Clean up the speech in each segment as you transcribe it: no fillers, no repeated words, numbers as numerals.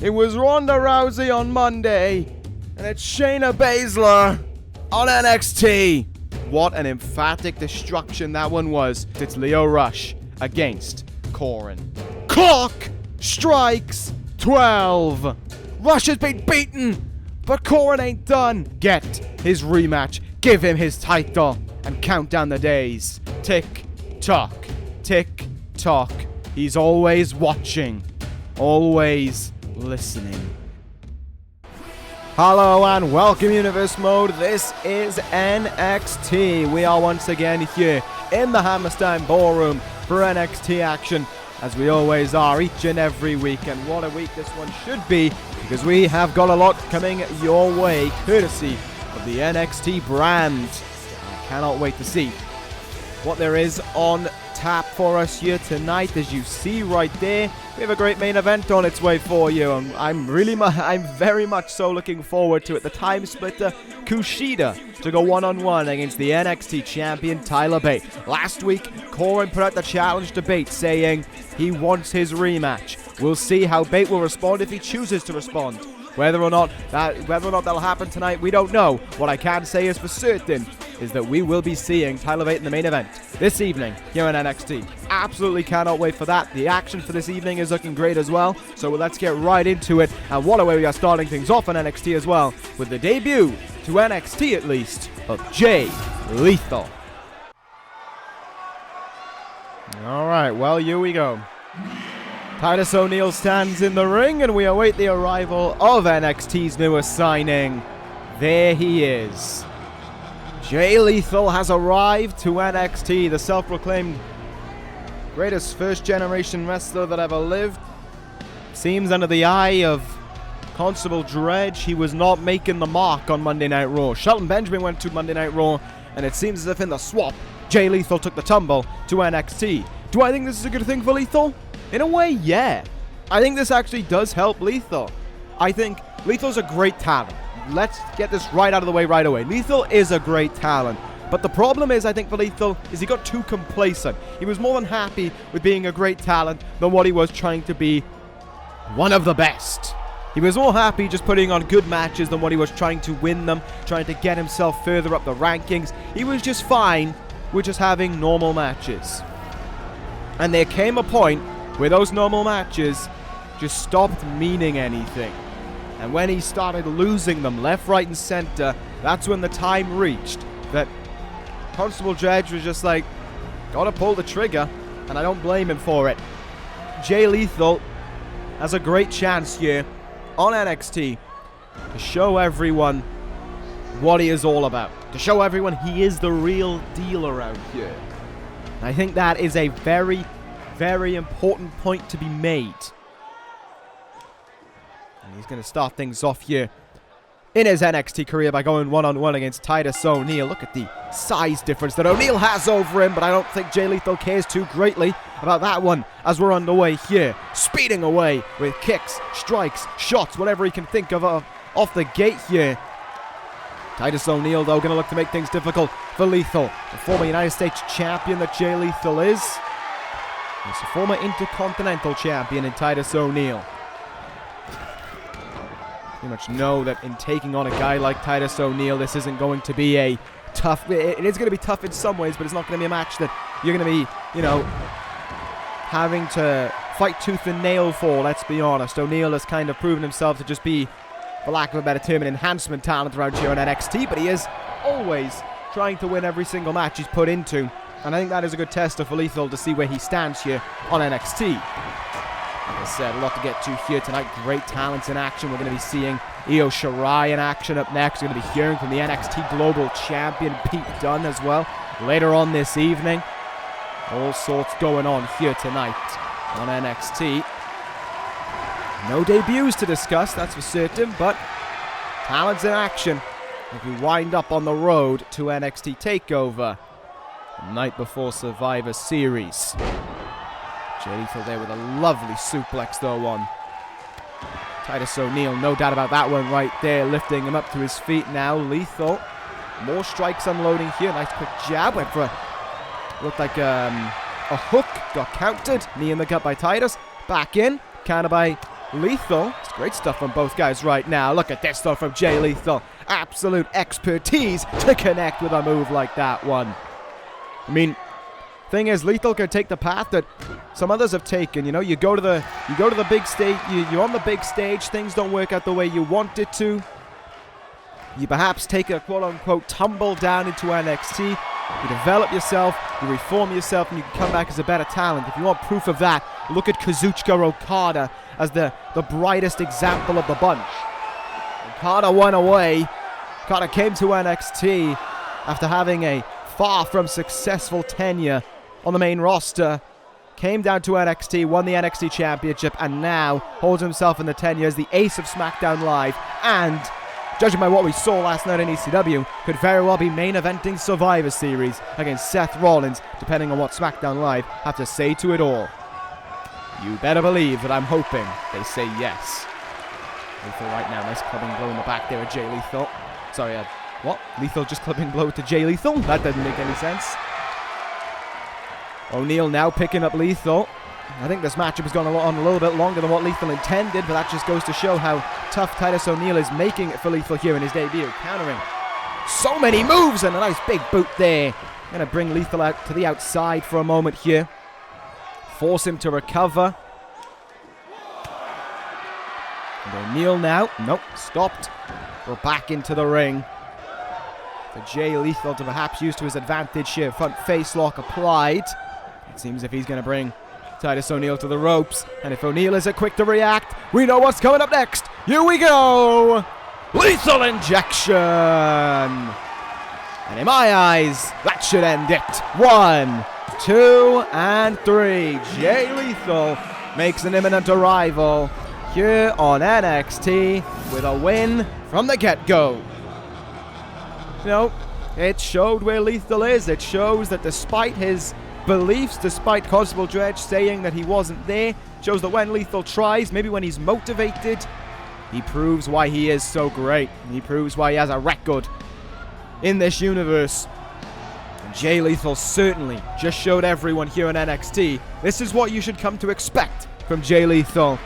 It was Ronda Rousey on Monday, and it's Shayna Baszler on NXT. What an emphatic destruction that one was. It's Lio Rush against Corin. Clock strikes 12. Rush has been beaten, but Corin ain't done. Get his rematch, give him his title, and count down the days. Tick tock, tick tock. He's always watching, always listening. Hello and welcome, Universe Mode. This is NXT. We are once again here in the Hammerstein Ballroom for NXT action, as we always are each and every week. And what a week this one should be, because we have got a lot coming your way, courtesy of the NXT brand. I cannot wait to see what there is on tap for us here tonight. As you see right there, we have a great main event on its way for you, and I'm very much so looking forward to it. The time splitter KUSHIDA to go one-on-one against the NXT champion Tyler Bate. Last week, Corin put out the challenge to Bate, saying he wants his rematch. We'll see how Bate will respond if he chooses to respond. Whether or not that'll happen tonight, we don't know. What I can say is for certain is that we will be seeing Tyler Bate in the main event this evening here on NXT. Absolutely cannot wait for that. The action for this evening is looking great as well, so let's get right into it. And what a way we are starting things off on NXT as well, with the debut, to NXT at least, of Jay Lethal. Alright, well, here we go. Titus O'Neil stands in the ring, and we await the arrival of NXT's newest signing. There he is. Jay Lethal has arrived to NXT, the self-proclaimed greatest first-generation wrestler that ever lived. Seems under the eye of Constable Dredge, he was not making the mark on Monday Night Raw. Shelton Benjamin went to Monday Night Raw, and it seems as if in the swap, Jay Lethal took the tumble to NXT. Do I think this is a good thing for Lethal? In a way, yeah. I think this actually does help Lethal. I think Lethal's a great talent. Let's get this right out of the way right away. Lethal is a great talent. But the problem is, I think, for Lethal, is he got too complacent. He was more than happy with being a great talent than what he was trying to be one of the best. He was more happy just putting on good matches than what he was trying to win them, trying to get himself further up the rankings. He was just fine with just having normal matches. And there came a point where those normal matches just stopped meaning anything. And when he started losing them left, right, and center, that's when the time reached that Constable Dredge was just like, gotta pull the trigger, and I don't blame him for it. Jay Lethal has a great chance here on NXT to show everyone what he is all about. To show everyone he is the real deal around here. I think that is a very, very important point to be made. And he's going to start things off here in his NXT career by going one-on-one against Titus O'Neil. Look at the size difference that O'Neil has over him, but I don't think Jay Lethal cares too greatly about that one as we're underway here. Speeding away with kicks, strikes, shots, whatever he can think of off the gate here. Titus O'Neil, though, going to look to make things difficult for Lethal. The former United States champion that Jay Lethal is. He's a former Intercontinental champion in Titus O'Neil. Pretty much know that in taking on a guy like Titus O'Neil, this isn't going to be a tough... It is going to be tough in some ways, but it's not going to be a match that you're going to be, you know, having to fight tooth and nail for, let's be honest. O'Neil has kind of proven himself to just be, for lack of a better term, an enhancement talent around here on NXT, but he is always trying to win every single match he's put into. And I think that is a good tester for Lethal to see where he stands here on NXT. Like I said, a lot to get to here tonight. Great talents in action. We're going to be seeing Shirai in action up next. We're going to be hearing from the NXT Global Champion, Pete Dunne, as well, later on this evening. All sorts going on here tonight on NXT. No debuts to discuss, that's for certain, but talents in action as we wind up on the road to NXT TakeOver the night before Survivor Series. Jay Lethal there with a lovely suplex, though, on Titus O'Neil. No doubt about that one right there, lifting him up to his feet now. Lethal, more strikes unloading here. Nice quick jab, went for looked like a hook, got countered. Knee in the gut by Titus. Back in, counter by Lethal. He's Great stuff from both guys right now. Look at this though from Jay Lethal. Absolute expertise to connect with a move like that one. I mean, thing is, Lethal could take the path that some others have taken. You know, you go to the big stage, you're on the big stage, things don't work out the way you want it to. You perhaps take a quote-unquote tumble down into NXT. You develop yourself, you reform yourself, and you can come back as a better talent. If you want proof of that, look at KUSHIDA Okada as the brightest example of the bunch. Okada went away. Okada came to NXT after having a far from successful tenure on the main roster. Came down to NXT, won the NXT Championship, and now holds himself in the tenure as the ace of SmackDown Live, and judging by what we saw last night in ECW, could very well be main eventing Survivor Series against Seth Rollins, depending on what SmackDown Live have to say to it all. You better believe that I'm hoping they say yes. Lethal right now, nice clubbing blow in the back there at Jay Lethal. Sorry, what? Lethal just clubbing blow to Jay Lethal? That doesn't make any sense. O'Neal now picking up Lethal. I think this matchup has gone on a little bit longer than what Lethal intended, but that just goes to show how tough Titus O'Neal is making it for Lethal here in his debut. Countering so many moves and a nice big boot there. Going to bring Lethal out to the outside for a moment here. Force him to recover. And O'Neal now. Nope, stopped. We're back into the ring. For Jay Lethal to perhaps use to his advantage here. Front face lock applied. It seems if he's going to bring Titus O'Neal to the ropes. And if O'Neal isn't quick to react, we know what's coming up next. Here we go. Lethal injection. And in my eyes, that should end it. 1, 2, and 3. Jay Lethal makes an imminent arrival here on NXT with a win from the get-go. You know, it showed where Lethal is. It shows that despite his beliefs, despite Constable Dredge saying that he wasn't there, shows that when Lethal tries, maybe when he's motivated, he proves why he is so great. He proves why he has a record in this universe. And Jay Lethal certainly just showed everyone here in NXT, this is what you should come to expect from Jay Lethal.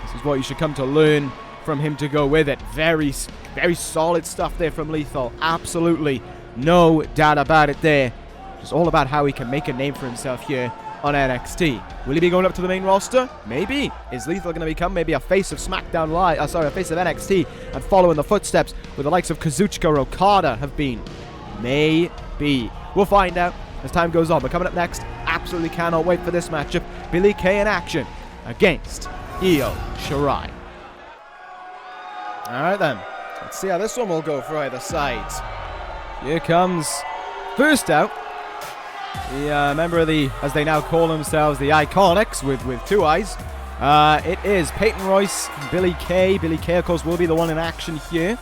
This is what you should come to learn from him to go with it. Very, very solid stuff there from Lethal. Absolutely no doubt about it there. It's all about how he can make a name for himself here on NXT. Will he be going up to the main roster? Maybe. Is Lethal going to become maybe a face of SmackDown Live? A face of NXT and follow in the footsteps where the likes of KUSHIDA Okada have been? Maybe. We'll find out as time goes on. But coming up next, absolutely cannot wait for this matchup. Billie Kay in action against Io Shirai. Alright then. Let's see how this one will go for either side. Here comes first out. The member of the, as they now call themselves, the Iconics with 2 eyes. It is Peyton Royce, Billie Kay. Billie Kay, of course, will be the one in action here.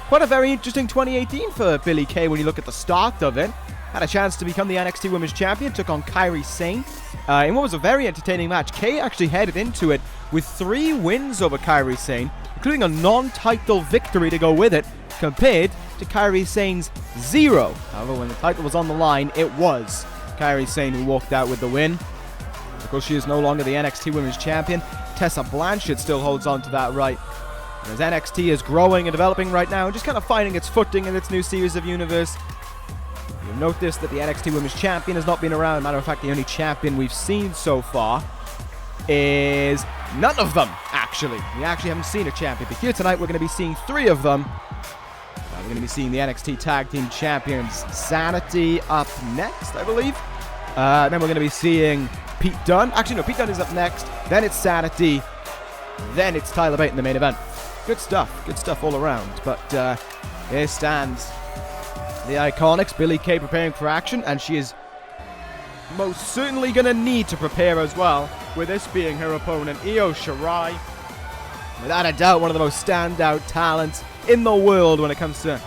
Quite a very interesting 2018 for Billie Kay when you look at the start of it. Had a chance to become the NXT Women's Champion, took on Kairi Sane in what was a very entertaining match. Kay actually headed into it with 3 wins over Kairi Sane, including a non-title victory to go with it, compared to Kairi Sane's 0. However, when the title was on the line, it was Kairi Sane who walked out with the win. Of course, she is no longer the NXT Women's Champion. Tessa Blanchard still holds on to that right. As NXT is growing and developing right now, and just kind of finding its footing in its new series of universe. You'll notice that the NXT Women's Champion has not been around. Matter of fact, the only champion we've seen so far is none of them, actually. We actually haven't seen a champion. But here tonight, we're going to be seeing 3 of them. We're going to be seeing the NXT Tag Team Champions SAnitY up next, I believe. Then we're going to be seeing Pete Dunne. Actually, no, Pete Dunne is up next. Then it's SAnitY. Then it's Tyler Bate in the main event. Good stuff all around. But here stands the Iconics. Billie Kay preparing for action, and she is most certainly going to need to prepare as well, with this being her opponent, Io Shirai. Without a doubt, one of the most standout talents in the world when it comes to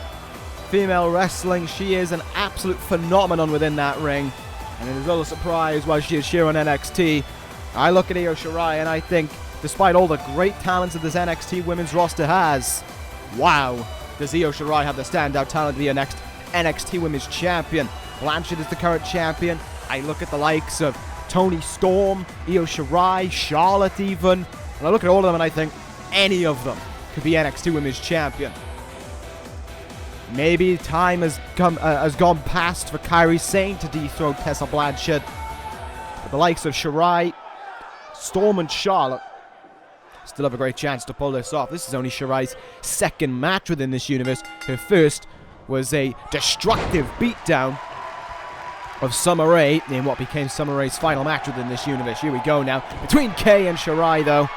female wrestling. She is an absolute phenomenon within that ring, and it is a little surprise why she is here on NXT. I look at Io Shirai and I think, despite all the great talents that this NXT women's roster has, wow, does Io Shirai have the standout talent to be a next NXT Women's Champion. Blanchard is the current champion. I look at the likes of Toni Storm, Io Shirai, Charlotte even, and I look at all of them and I think, any of them could be NXT Women's Champion. Maybe time has gone past for Kairi Sane to dethrone Tessa Blanchard. But the likes of Shirai, Storm, and Charlotte still have a great chance to pull this off. This is only Shirai's second match within this universe. Her first was a destructive beatdown of Summer Rae in what became Summer Rae's final match within this universe. Here we go now between Kay and Shirai, though.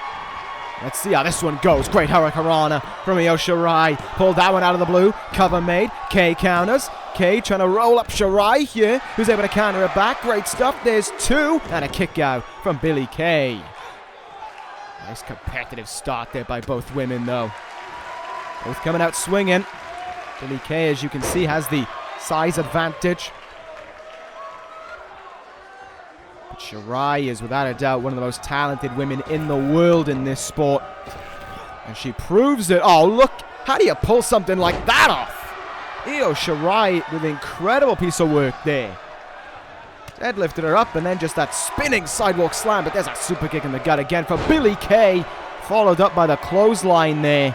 Let's see how this one goes. Great Hurricanrana from Io Shirai. Pulled that one out of the blue. Cover made. Kay counters. Kay trying to roll up Shirai here, who's able to counter it back. Great stuff. There's two. And a kick out from Billie Kay. Nice competitive start there by both women, though. Both coming out swinging. Billie Kay, as you can see, has the size advantage. But Shirai is, without a doubt, one of the most talented women in the world in this sport. And she proves it. Oh, look. How do you pull something like that off? Io Shirai with an incredible piece of work there. Deadlifted her up, and then just that spinning sidewalk slam. But there's a super kick in the gut again for Billie Kay. Followed up by the clothesline there.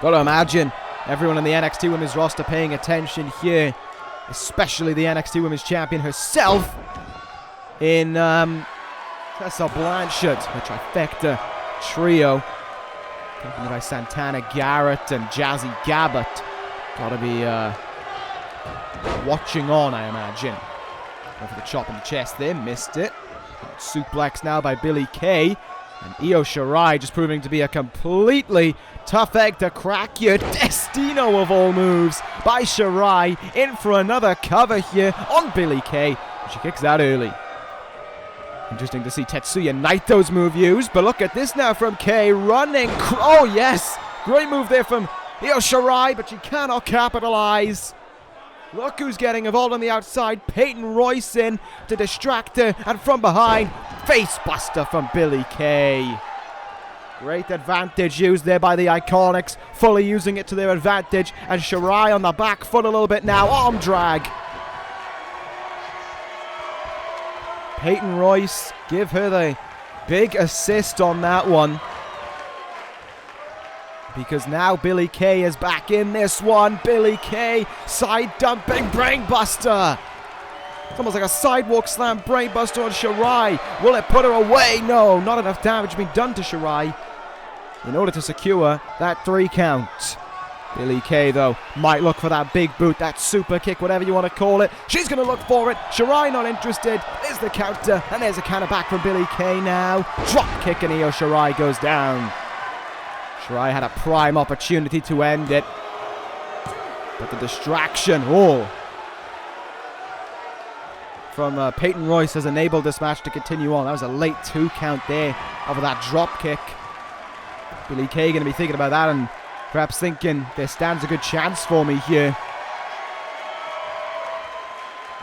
Got to imagine everyone on the NXT Women's roster paying attention here. Especially the NXT Women's Champion herself. In Tessa Blanchard, the trifecta trio. Accompanied by Santana Garrett and Jazzy Gabbert. Gotta be watching on, I imagine. Over the chop in the chest there, missed it. Suplex now by Billie Kay. And Io Shirai just proving to be a completely tough egg to crack here. Destino of all moves by Shirai. In for another cover here on Billie Kay. She kicks out early. Interesting to see Tetsuya Naito's move used. But look at this now from Kay running. Oh, yes. Great move there from Io Shirai, but she cannot capitalize. Look who's getting involved on the outside. Peyton Royce in to distract her. And from behind, face buster from Billie Kay. Great advantage used there by the Iconics. Fully using it to their advantage. And Shirai on the back foot a little bit now. Arm drag. Peyton Royce, give her the big assist on that one. Because now Billie Kay is back in this one. Billie Kay side dumping brainbuster. It's almost like a sidewalk slam brainbuster on Shirai. Will it put her away? No, not enough damage being done to Shirai in order to secure that 3 count. Billie Kay, though, might look for that big boot, that super kick, whatever you want to call it. She's going to look for it. Shirai not interested. There's the counter, and there's a counter back from Billie Kay now. Drop kick, and Io Shirai goes down. Shirai had a prime opportunity to end it. But the distraction, from Peyton Royce has enabled this match to continue on. That was a late 2 count there over that drop kick. Billie Kay going to be thinking about that and perhaps thinking there stands a good chance for me here.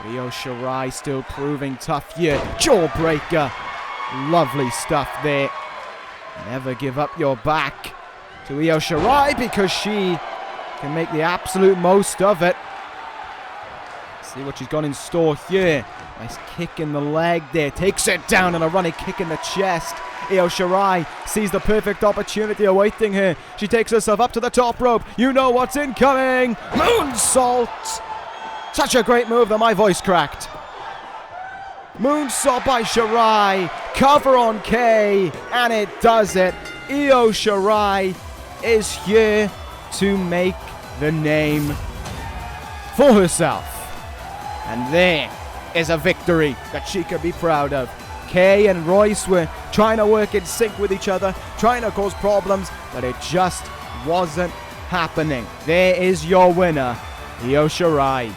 Io Shirai still proving tough here. Jawbreaker. Lovely stuff there. Never give up your back to Io Shirai because she can make the absolute most of it. See what she's got in store here. Nice kick in the leg there. Takes it down and a running kick in the chest. Io Shirai sees the perfect opportunity awaiting her. She takes herself up to the top rope. You know what's incoming. Moonsault. Such a great move that my voice cracked. Moonsault by Shirai. Cover on Kay. And it does it. Io Shirai is here to make the name for herself. And there is a victory that she can be proud of. Kay and Royce were trying to work in sync with each other, trying to cause problems, but it just wasn't happening. There is your winner, Io Shirai.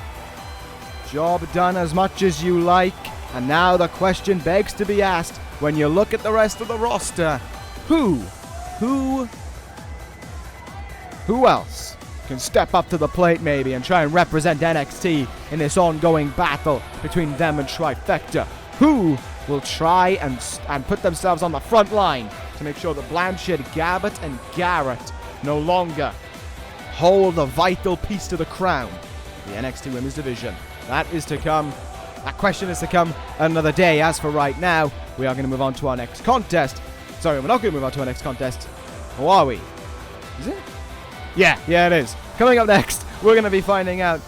Job done as much as you like, and now the question begs to be asked when you look at the rest of the roster. Who else can step up to the plate maybe and try and represent NXT in this ongoing battle between them and Trifecta? Who will try and put themselves on the front line to make sure that Blanchard, Gabbert, and Garrett no longer hold the vital piece to the crown of the NXT Women's Division? That is to come. That question is to come another day. As for right now, we are going to move on to our next contest. Sorry, we're not going to move on to our next contest. Who are we? Is it? Yeah, it is. Coming up next, we're going to be finding out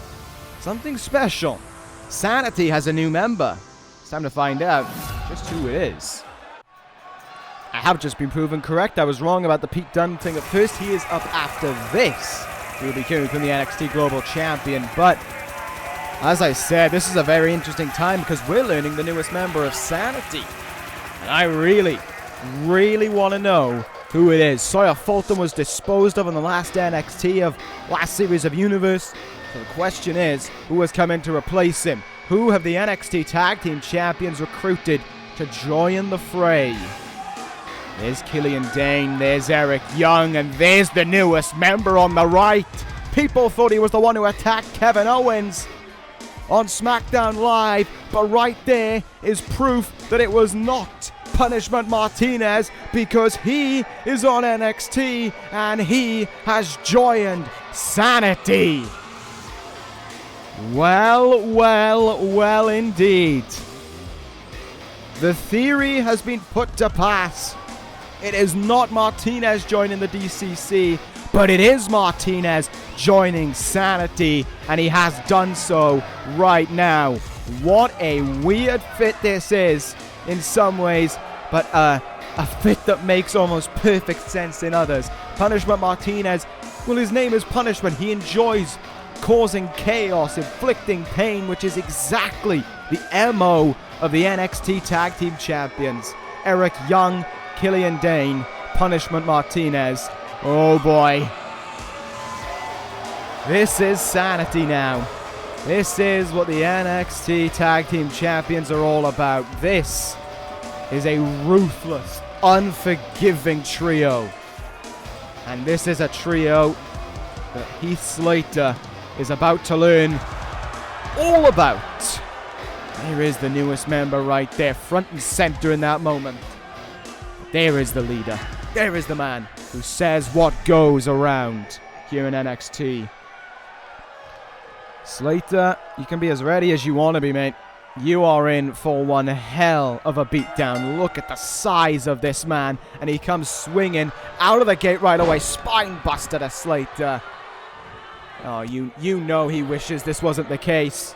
something special. SAnitY has a new member. It's time to find out just who it is. I have just been proven correct. I was wrong about the Pete Dunne thing at first. He is up after this. He will be coming from the NXT Global Champion. But, as I said, this is a very interesting time because we're learning the newest member of SAnitY. And I really want to know who it is. Sawyer Fulton was disposed of in the last NXT of last series of Universe. So the question is, who has come in to replace him? Who have the NXT Tag Team Champions recruited to join the fray? There's Killian Dane, there's Eric Young, and there's the newest member on the right. People thought he was the one who attacked Kevin Owens on SmackDown Live, but right there is proof that it was not Punishment Martinez, because he is on NXT and he has joined SAnitY. Well indeed. The theory has been put to pass. It is not Martinez joining the DCC, but it is Martinez joining SAnitY, and he has done so right now. What a weird fit this is in some ways, but a fit that makes almost perfect sense in others. Punishment Martinez, well, his name is Punishment. He enjoys causing chaos, inflicting pain, which is exactly the MO of the NXT Tag Team Champions. Eric Young, Killian Dane, Punishment Martinez. Oh boy. This is SAnitY now. This is what the NXT Tag Team Champions are all about. This is a ruthless, unforgiving trio. And this is a trio that Heath Slater is about to learn all about. There is the newest member right there, front and center in that moment. There is the leader. There is the man who says what goes around here in NXT. Slater, you can be as ready as you want to be, mate. You are in for one hell of a beatdown. Look at the size of this man. And he comes swinging out of the gate right away. Spine buster to Slater. Oh, you know he wishes this wasn't the case.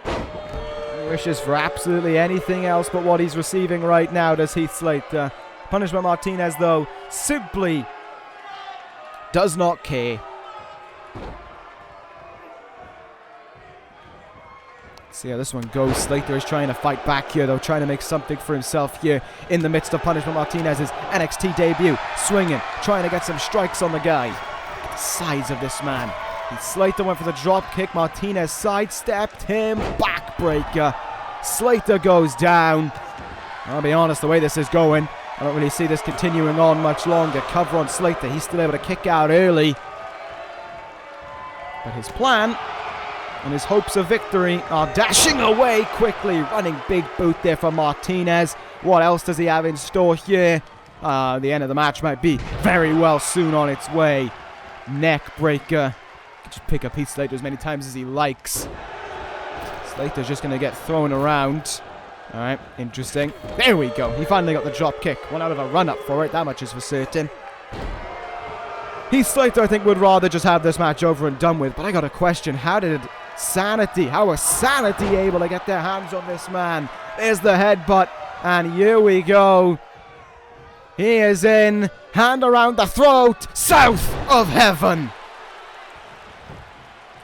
He wishes for absolutely anything else but what he's receiving right now, does Heath Slater. Punishment Martinez, though, simply does not care. See how this one goes. Slater is trying to fight back here, though, trying to make something for himself here in the midst of Punishment Martinez's NXT debut. Swinging, trying to get some strikes on the guy. The size of this man. And Slater went for the drop kick. Martinez sidestepped him. Backbreaker. Slater goes down. I'll be honest, the way this is going, I don't really see this continuing on much longer. Cover on Slater. He's still able to kick out early. But his plan and his hopes of victory are dashing away quickly. Running big boot there for Martinez. What else does he have in store here? The end of the match might be very well soon on its way. Neck breaker. Just pick up Heath Slater as many times as he likes. Slater's just going to get thrown around. Alright, interesting. There we go. He finally got the drop kick. One out of a run-up for it. That much is for certain. Heath Slater, I think, would rather just have this match over and done with. But I got a question. How was SAnitY able to get their hands on this man? There's the headbutt. And here we go. He is in. Hand around the throat. South of heaven.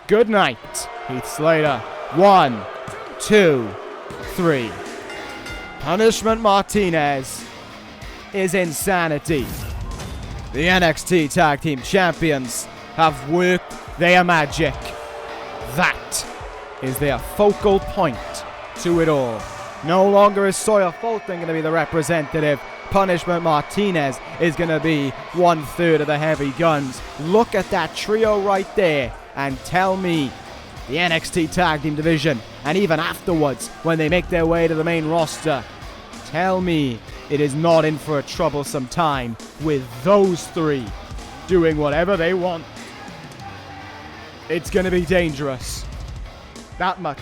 Good night, Heath Slater. 1, 2, 3. Punishment Martinez is in SAnitY. The NXT Tag Team Champions have worked their magic. That is their focal point to it all. No longer is Sawyer Fulton going to be the representative. Punishment Martinez is going to be 1/3 of the heavy guns. Look at that trio right there and tell me the NXT Tag Team Division, and even afterwards when they make their way to the main roster, tell me it is not in for a troublesome time with those three doing whatever they want. It's going to be dangerous. That much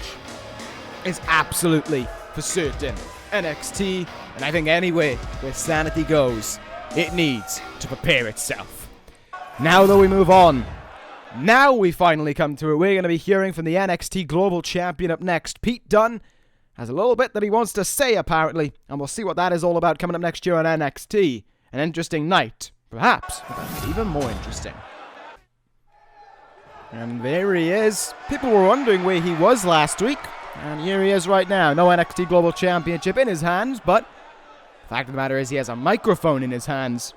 is absolutely for certain. NXT, and I think anywhere where SAnitY goes, it needs to prepare itself. Now that we move on, now we finally come to it. We're going to be hearing from the NXT Global Champion up next. Pete Dunne has a little bit that he wants to say, apparently, and we'll see what that is all about coming up next year on NXT. An interesting night, perhaps, but even more interesting. And there he is. People were wondering where he was last week, and here he is right now. No NXT Global Championship in his hands, but the fact of the matter is he has a microphone in his hands.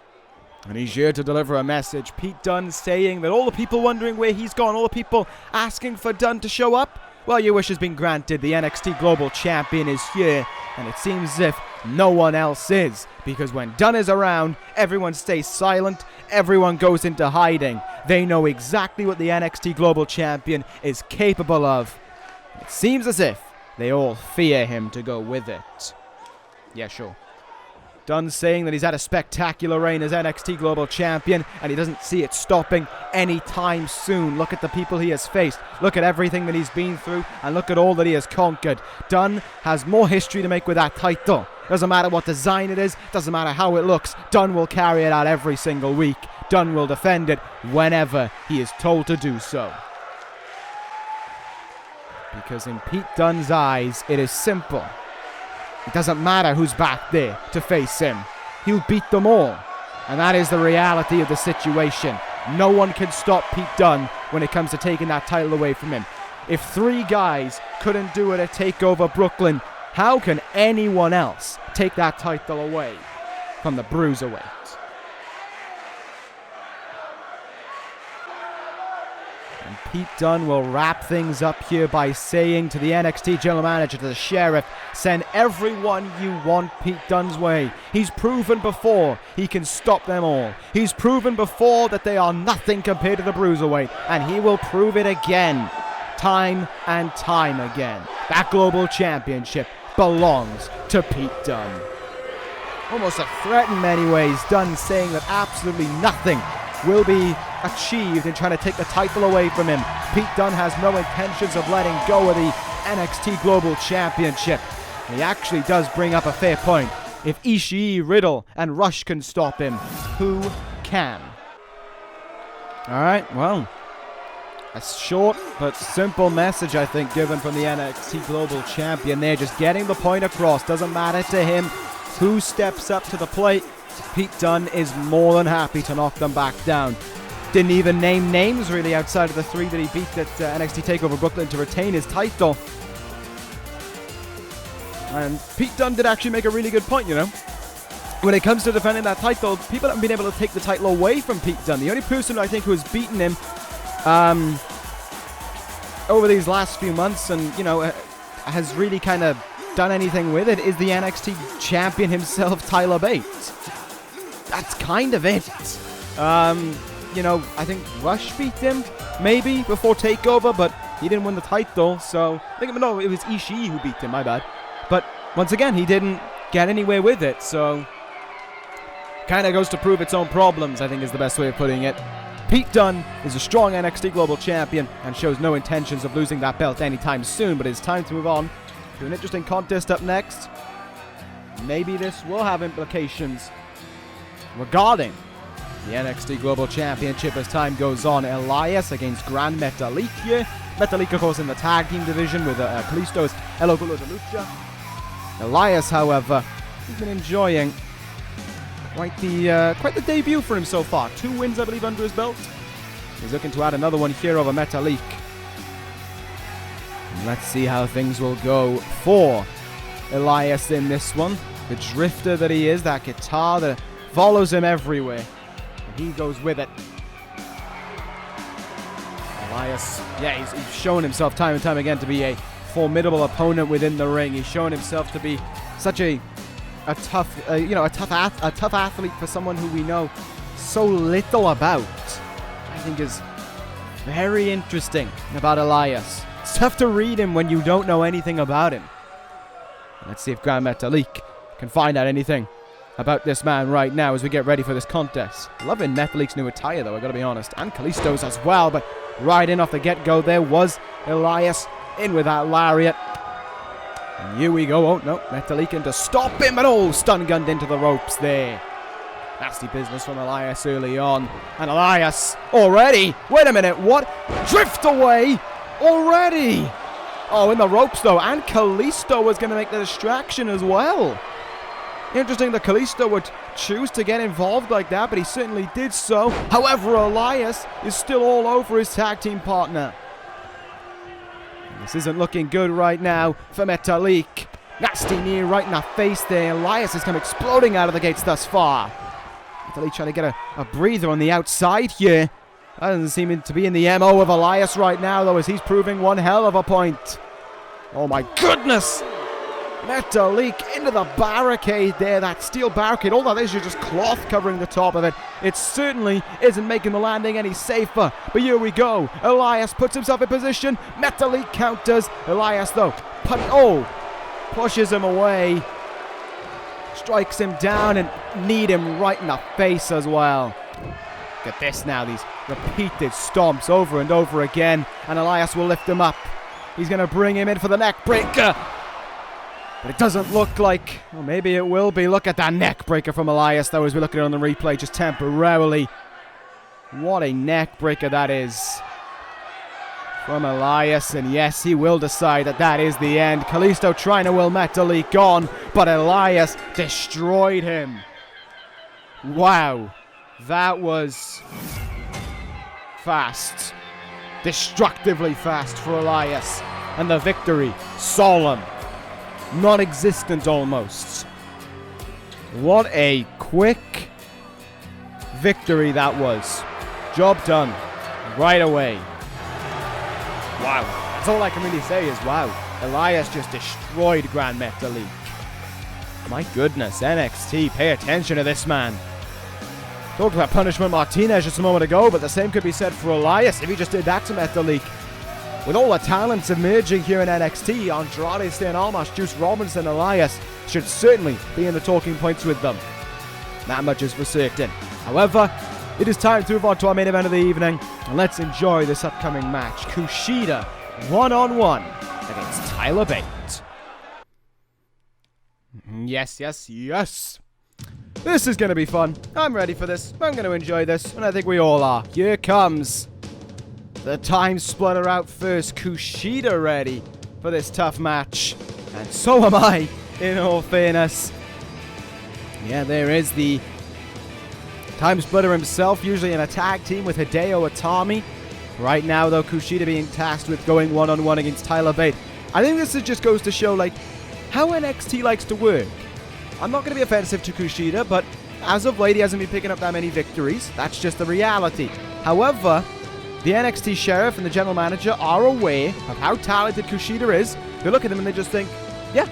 And he's here to deliver a message. Pete Dunne saying that all the people wondering where he's gone, all the people asking for Dunne to show up, well, your wish has been granted. The NXT Global Champion is here, and it seems as if no one else is. Because when Dunne is around, everyone stays silent, everyone goes into hiding. They know exactly what the NXT Global Champion is capable of. It seems as if they all fear him to go with it. Yeah, sure. Dunne saying that he's had a spectacular reign as NXT Global Champion, and he doesn't see it stopping anytime soon. Look at the people he has faced. Look at everything that he's been through, and look at all that he has conquered. Dunne has more history to make with that title. Doesn't matter what design it is, doesn't matter how it looks, Dunne will carry it out every single week. Dunne will defend it whenever he is told to do so. Because in Pete Dunne's eyes, it is simple. It doesn't matter who's back there to face him. He'll beat them all. And that is the reality of the situation. No one can stop Pete Dunne when it comes to taking that title away from him. If 3 guys couldn't do it at TakeOver Brooklyn, how can anyone else take that title away from the Bruiserweight? And Pete Dunne will wrap things up here by saying to the NXT General Manager, to the Sheriff, send everyone you want Pete Dunne's way. He's proven before he can stop them all. He's proven before that they are nothing compared to the Bruiserweight, and he will prove it again, time and time again. That Global Championship belongs to Pete Dunne. Almost a threat in many ways, Dunne saying that absolutely nothing will be achieved in trying to take the title away from him. Pete Dunne has no intentions of letting go of the NXT Global Championship. And he actually does bring up a fair point. If Ishii, Riddle, and Rush can stop him, who can? Alright, well, a short but simple message, I think, given from the NXT Global Champion there. Just getting the point across. Doesn't matter to him who steps up to the plate. Pete Dunne is more than happy to knock them back down. Didn't even name names, really, outside of the 3 that he beat at NXT TakeOver Brooklyn to retain his title. And Pete Dunne did actually make a really good point, you know. When it comes to defending that title, people haven't been able to take the title away from Pete Dunne. The only person I think who has beaten him over these last few months and, you know, has really kind of done anything with it is the NXT champion himself, Tyler Bate. That's kind of it. You know, I think Rush beat him, maybe, before TakeOver, but he didn't win the title, so... No, it was Ishii who beat him, my bad. But, once again, he didn't get anywhere with it, so... Kind of goes to prove its own problems, I think is the best way of putting it. Pete Dunne is a strong NXT Global Champion and shows no intentions of losing that belt anytime soon, but it's time to move on to an interesting contest up next. Maybe this will have implications regarding the NXT Global Championship as time goes on. Elias against Gran Metalik here. Metalik, of course, in the tag team division with Kalisto's El Orgullo de Lucha. Elias, however, he's been enjoying quite the debut for him so far. 2 wins, I believe, under his belt. He's looking to add another one here over Metalik. And let's see how things will go for Elias in this one. The drifter that he is, that guitar that follows him everywhere. And he goes with it. Elias, yeah, he's shown himself time and time again to be a formidable opponent within the ring. He's shown himself to be such a tough athlete for someone who we know so little about. I think is very interesting about Elias. It's tough to read him when you don't know anything about him. Let's see if Gran Metalik can find out anything about this man right now as we get ready for this contest. Loving Metalik's new attire, though, I gotta be honest. And Kalisto's as well, but right in off the get-go there was Elias in with that lariat. And here we go. Oh, no. Metalik in to stop him, and stun gunned into the ropes there. Nasty business from Elias early on. And Elias already. Wait a minute. What? Drift away already. Oh, in the ropes though. And Kalisto was going to make the distraction as well. Interesting that Kalisto would choose to get involved like that, but he certainly did so. However, Elias is still all over his tag team partner. This isn't looking good right now for Metalik. Nasty knee right in the face there. Elias has come exploding out of the gates thus far. Metalik trying to get a breather on the outside here. That doesn't seem to be in the MO of Elias right now, though, as he's proving one hell of a point. Oh my goodness! Metalik into the barricade there, that steel barricade. All that is just cloth covering the top of it. It certainly isn't making the landing any safer. But here we go. Elias puts himself in position. Metalik counters. Elias, though, pushes him away. Strikes him down and kneed him right in the face as well. Look at this now, these repeated stomps over and over again. And Elias will lift him up. He's going to bring him in for the neck breaker. But it doesn't look like, well, maybe it will be. Look at that neck breaker from Elias, though, as we look at it on the replay, just temporarily. What a neck breaker that is from Elias. And yes, he will decide that that is the end. Kalisto trying to will Metalik on, but Elias destroyed him. Wow. That was fast. Destructively fast for Elias. And the victory, solemn. Non-existent almost. What a quick victory that was. Job done right away. Wow. That's all I can really say is wow. Elias just destroyed Gran Metalik. My goodness, NXT, pay attention to this man. Talked about Punishment Martinez just a moment ago, but the same could be said for Elias if he just did that to Metalik. With all the talents emerging here in NXT, Andrade, Stan Almas, Juice Robinson, Elias should certainly be in the talking points with them. That much is for certain. However, it is time to move on to our main event of the evening, and let's enjoy this upcoming match. KUSHIDA one-on-one against Tyler Bate. Yes, yes, yes. This is going to be fun. I'm ready for this. I'm going to enjoy this, and I think we all are. Here comes the time splitter out first. KUSHIDA ready for this tough match. And so am I, in all fairness. Yeah, there is the time splitter himself, usually in a tag team with Hideo Itami. Right now, though, KUSHIDA being tasked with going one-on-one against Tyler Bate. I think this just goes to show, like, how NXT likes to work. I'm not going to be offensive to KUSHIDA, but as of late, he hasn't been picking up that many victories. That's just the reality. However, the NXT sheriff and the general manager are aware of how talented KUSHIDA is. They look at him and they just think, yeah,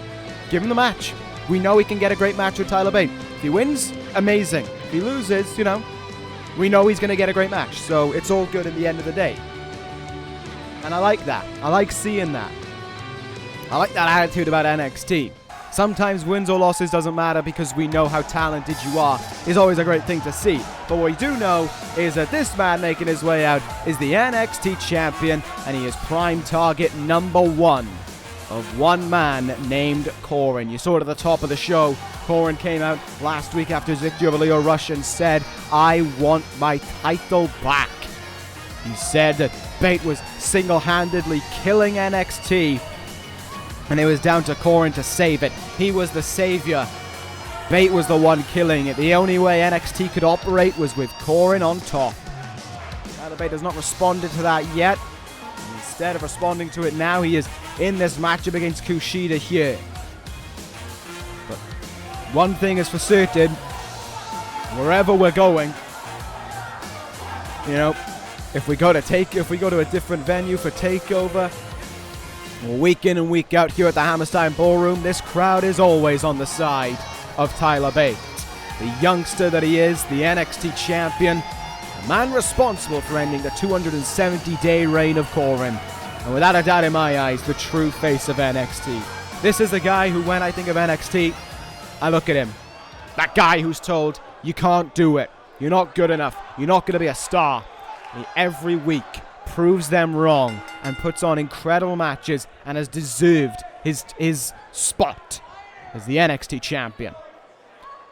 give him the match. We know he can get a great match with Tyler Bate. If he wins, amazing. If he loses, you know, we know he's going to get a great match. So it's all good at the end of the day. And I like that. I like seeing that. I like that attitude about NXT. Sometimes wins or losses doesn't matter because we know how talented you are. Is always a great thing to see. But what we do know is that this man making his way out is the NXT champion, and he is prime target number one of one man named Corin. You saw it at the top of the show. Corin came out last week after his victory over Leo Rush and said, I want my title back. He said that Bate was single-handedly killing NXT, and it was down to Corin to save it. He was the savior. Bate was the one killing it. The only way NXT could operate was with Corin on top. Tyler Bate has not responded to that yet. Instead of responding to it now, he is in this matchup against KUSHIDA here. But one thing is for certain, wherever we're going, you know, if we go to a different venue for TakeOver, week in and week out here at the Hammerstein Ballroom, this crowd is always on the side of Tyler Bate. The youngster that he is, the NXT champion, the man responsible for ending the 270-day reign of Corin. And without a doubt in my eyes, the true face of NXT. This is the guy who, when I think of NXT, I look at him. That guy who's told, you can't do it. You're not good enough. You're not going to be a star. And he, every week, proves them wrong and puts on incredible matches and has deserved his spot as the NXT champion.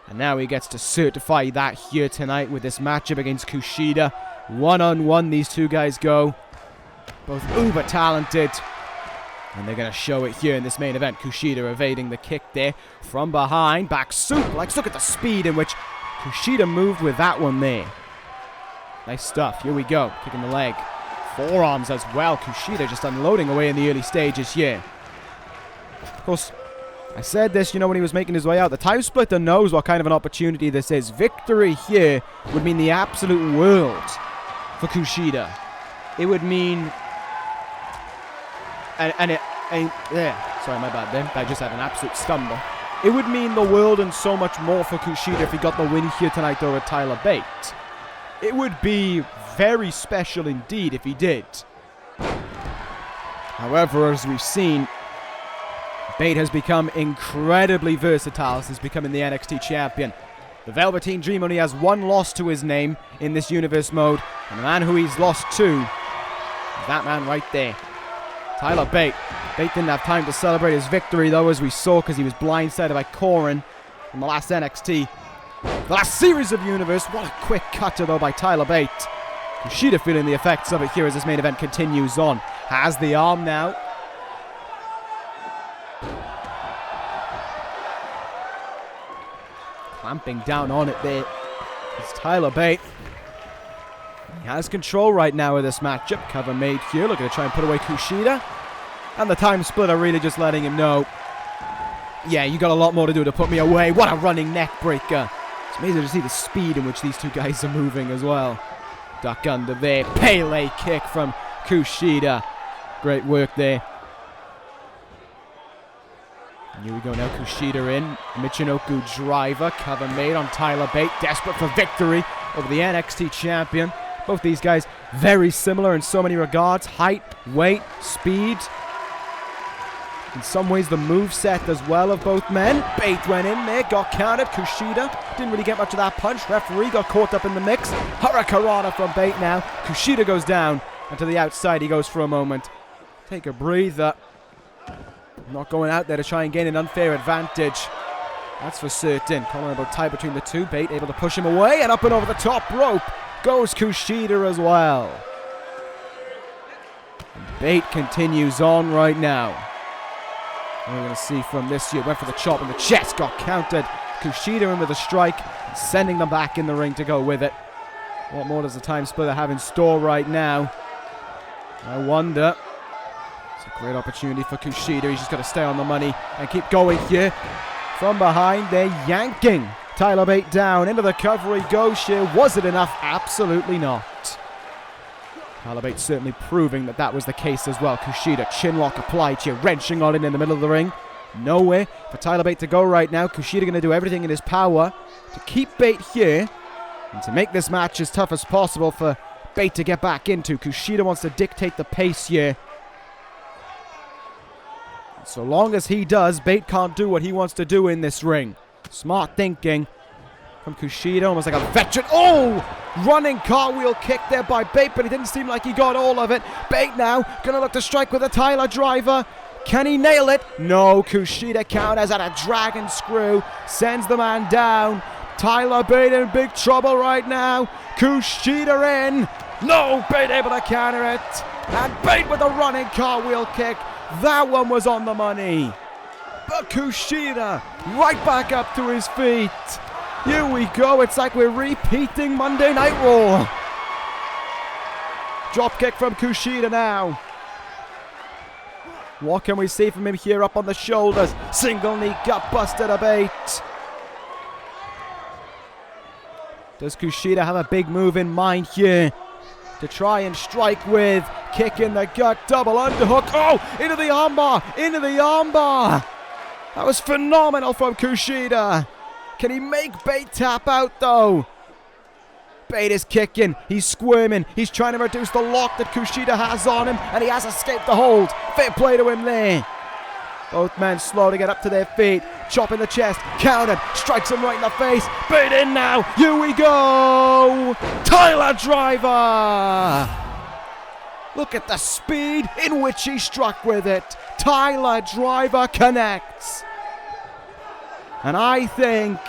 And now he gets to certify that here tonight with this matchup against KUSHIDA. One-on-one, these two guys go. Both uber talented. And they're going to show it here in this main event. KUSHIDA evading the kick there from behind. Back suplex. Look at the speed in which KUSHIDA moved with that one there. Nice stuff. Here we go. Kicking the leg. Forearms as well. KUSHIDA just unloading away in the early stages here. Of course, I said this, you know, when he was making his way out. The time splitter knows what kind of an opportunity this is. Victory here would mean the absolute world for KUSHIDA. It would mean... Sorry, my bad there. I just had an absolute stumble. It would mean the world and so much more for KUSHIDA if he got the win here tonight over Tyler Bate. It would be very special indeed if he did. However, as we've seen, Bate has become incredibly versatile since becoming the NXT champion. The Velveteen Dream only has one loss to his name in this universe mode, and the man who he's lost to is that man right there. Tyler Bate. Bate didn't have time to celebrate his victory, though, as we saw, because he was blindsided by Corin in the last NXT. The last series of Universe. What a quick cutter, though, by Tyler Bate. KUSHIDA feeling the effects of it here as this main event continues on. Has the arm now. Clamping down on it there. It's Tyler Bate. He has control right now of this matchup. Cover made here. Looking to try and put away KUSHIDA. And the time splitter really just letting him know, yeah, you got a lot more to do to put me away. What a running neck breaker. It's amazing to see the speed in which these two guys are moving as well. Duck under there. Pele kick from KUSHIDA. Great work there. And here we go now. KUSHIDA in. Michinoku driver. Cover made on Tyler Bate. Desperate for victory over the NXT champion. Both these guys very similar in so many regards. Height, weight, speed. In some ways, the moveset as well of both men. Bate went in there, got countered. KUSHIDA didn't really get much of that punch. Referee got caught up in the mix. Hurricanrana from Bate now. KUSHIDA goes down. And to the outside he goes for a moment. Take a breather. Not going out there to try and gain an unfair advantage. That's for certain. Colorable tie between the two. Bate able to push him away. And up and over the top rope goes KUSHIDA as well. And Bate continues on right now. And we're going to see from this here. Went for the chop in the chest. Got countered. KUSHIDA in with a strike. Sending them back in the ring to go with it. What more does the time splitter have in store right now? I wonder. It's a great opportunity for KUSHIDA. He's just got to stay on the money and keep going here. From behind, they're yanking Tyler Bate down. Into the cover he goes here. Was it enough? Absolutely not. Tyler Bate certainly proving that that was the case as well. KUSHIDA, chinlock applied here, wrenching on it in the middle of the ring. Nowhere for Tyler Bate to go right now. KUSHIDA going to do everything in his power to keep Bate here and to make this match as tough as possible for Bate to get back into. KUSHIDA wants to dictate the pace here. So long as he does, Bate can't do what he wants to do in this ring. Smart thinking from KUSHIDA, almost like a veteran. Oh! Running cartwheel kick there by Bate, but it didn't seem like he got all of it. Bate now gonna look to strike with a Tyler driver. Can he nail it? No, KUSHIDA counters at a dragon screw. Sends the man down. Tyler Bate in big trouble right now. KUSHIDA in. No, Bate able to counter it. And Bate with a running cartwheel kick. That one was on the money. But KUSHIDA right back up to his feet. Here we go. It's like we're repeating Monday Night Raw. Drop kick from KUSHIDA now. What can we see from him here up on the shoulders? Single knee gut buster to Bate. Does KUSHIDA have a big move in mind here to try and strike with? Kick in the gut, double underhook. Oh, into the armbar, into the armbar. That was phenomenal from KUSHIDA. Can he make Bate tap out though? Bate is kicking, he's squirming, he's trying to reduce the lock that KUSHIDA has on him, and he has escaped the hold. Fair play to him there. Both men slow to get up to their feet. Chop in the chest, countered, strikes him right in the face. Bate in now, here we go! Tyler driver! Look at the speed in which he struck with it. Tyler driver connects. And I think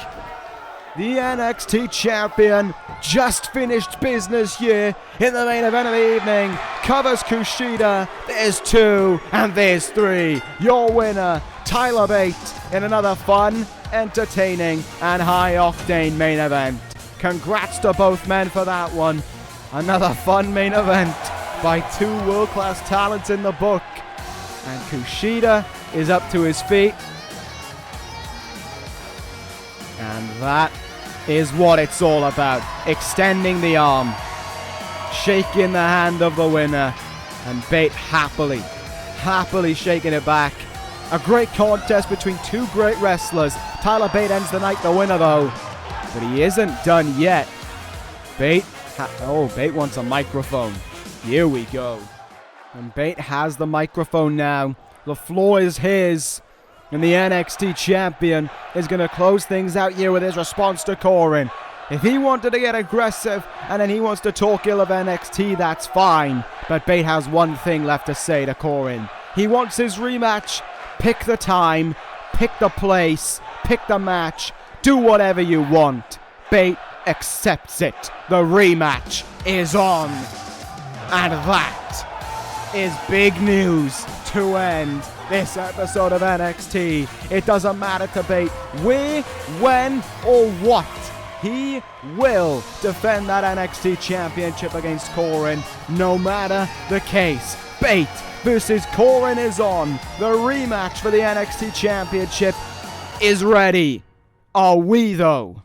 the NXT champion, just finished business here in the main event of the evening. Covers KUSHIDA. There's 2 and there's 3. Your winner, Tyler Bate, in another fun, entertaining, and high-octane main event. Congrats to both men for that one. Another fun main event by 2 world-class talents in the book. And KUSHIDA is up to his feet. And that is what it's all about. Extending the arm, shaking the hand of the winner, and Bate happily shaking it back. A great contest between 2 great wrestlers. Tyler Bate ends the night the winner though, but he isn't done yet. Bate wants a microphone. Here we go. And Bate has the microphone now. The floor is his. And the NXT champion is going to close things out here with his response to Corin. If he wanted to get aggressive and then he wants to talk ill of NXT, that's fine. But Bate has one thing left to say to Corin. He wants his rematch. Pick the time, pick the place, pick the match. Do whatever you want. Bate accepts it. The rematch is on. And that is big news to end this episode of NXT. It doesn't matter to Bate where, when, or what. He will defend that NXT championship against Corin, no matter the case. Bate versus Corin is on. The rematch for the NXT championship is ready. Are we though?